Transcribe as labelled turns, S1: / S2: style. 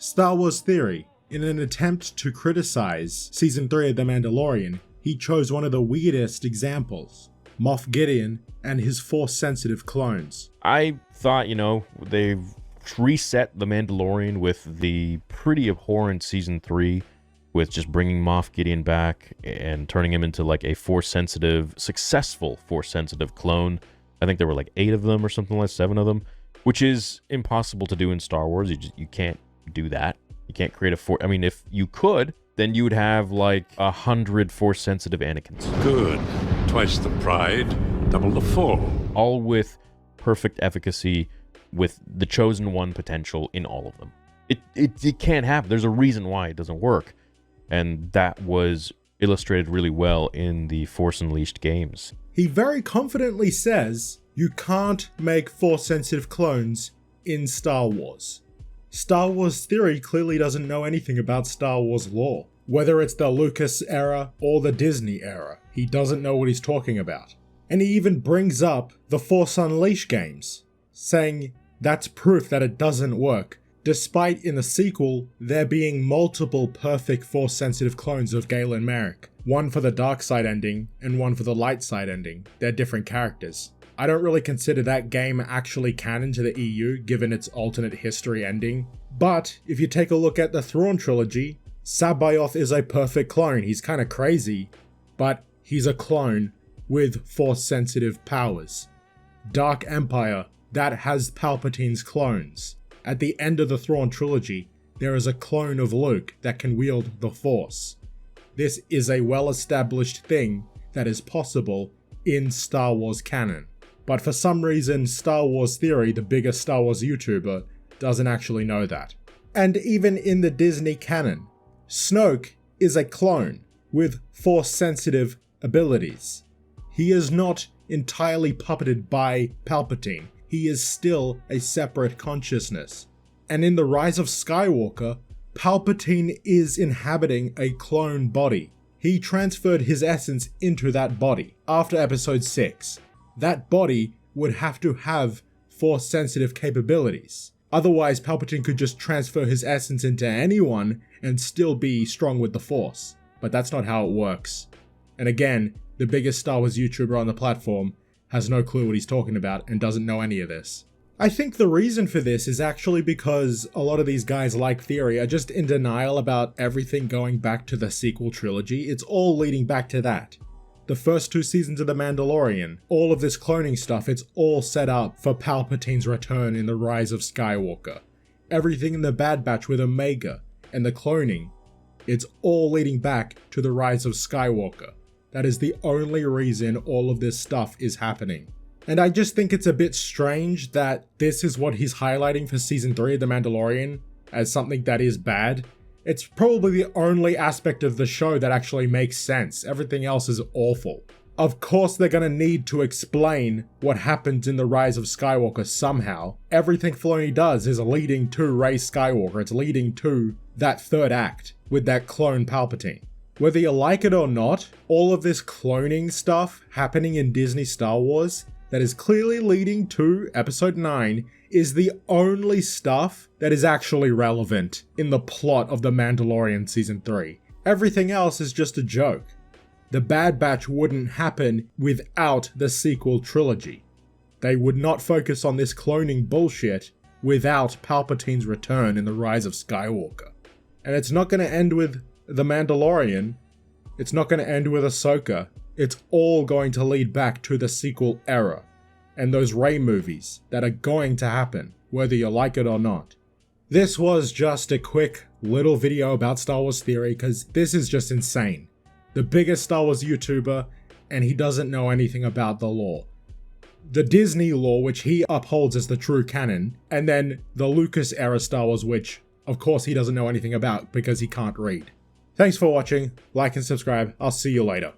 S1: Star Wars Theory. In an attempt to criticize Season 3 of The Mandalorian, he chose one of the weirdest examples, Moff Gideon and his Force-sensitive clones.
S2: I thought, they've reset The Mandalorian with the pretty abhorrent Season 3, with just bringing Moff Gideon back and turning him into like a successful Force-sensitive clone. I think there were like 8 of them or something like 7 of them, which is impossible to do in Star Wars. You can't do that. You can't create a Force... I mean, if you could, then you would have like 100 Force-sensitive Anakins.
S3: Good. Twice the pride, double the fall.
S2: All with perfect efficacy, with the chosen one potential in all of them. It can't happen. There's a reason why it doesn't work. And that was illustrated really well in the Force Unleashed games.
S1: He very confidently says you can't make Force-sensitive clones in Star Wars. Star Wars Theory clearly doesn't know anything about Star Wars lore. Whether it's the Lucas era or the Disney era, he doesn't know what he's talking about. And he even brings up the Force Unleashed games, saying that's proof that it doesn't work, despite in the sequel there being multiple perfect Force-sensitive clones of Galen Marek. One for the dark side ending, and one for the light side ending. They're different characters. I don't really consider that game actually canon to the EU, given its alternate history ending. But if you take a look at the Sequel Trilogy, Sabayoth is a perfect clone. He's kinda crazy, but he's a clone with Force-sensitive powers. Dark Empire, that has Palpatine's clones. At the end of the Sequel Trilogy, there is a clone of Luke that can wield the Force. This is a well-established thing that is possible in Star Wars canon. But for some reason, Star Wars Theory, the biggest Star Wars YouTuber, doesn't actually know that. And even in the Disney canon, Snoke is a clone with Force-sensitive abilities. He is not entirely puppeted by Palpatine. He is still a separate consciousness. And in The Rise of Skywalker, Palpatine is inhabiting a clone body. He transferred his essence into that body after Episode 6. That body would have to have Force-sensitive capabilities. Otherwise, Palpatine could just transfer his essence into anyone and still be strong with the Force. But that's not how it works. And again, the biggest Star Wars YouTuber on the platform has no clue what he's talking about and doesn't know any of this. I think the reason for this is actually because a lot of these guys like Theory are just in denial about everything going back to the Sequel Trilogy. It's all leading back to that. The first 2 seasons of The Mandalorian, all of this cloning stuff, it's all set up for Palpatine's return in The Rise of Skywalker. Everything in the Bad Batch with Omega and the cloning, it's all leading back to The Rise of Skywalker. That is the only reason all of this stuff is happening. And I just think it's a bit strange that this is what he's highlighting for Season 3 of The Mandalorian as something that is bad. It's probably the only aspect of the show that actually makes sense. Everything else is awful. Of course they're gonna need to explain what happened in The Rise of Skywalker somehow. Everything Filoni does is leading to Rey Skywalker. It's leading to that third act with that clone Palpatine. Whether you like it or not, all of this cloning stuff happening in Disney Star Wars that is clearly leading to Episode 9 is the only stuff that is actually relevant in the plot of The Mandalorian Season 3. Everything else is just a joke. The Bad Batch wouldn't happen without the Sequel Trilogy. They would not focus on this cloning bullshit without Palpatine's return in The Rise of Skywalker. And it's not going to end with The Mandalorian. It's not going to end with Ahsoka. It's all going to lead back to the sequel era and those Rey movies that are going to happen, whether you like it or not. This was just a quick little video about Star Wars Theory because this is just insane. The biggest Star Wars YouTuber, and he doesn't know anything about the lore. The Disney lore, which he upholds as the true canon, and then the Lucas era Star Wars, which of course he doesn't know anything about because he can't read. Thanks for watching, like and subscribe, I'll see you later.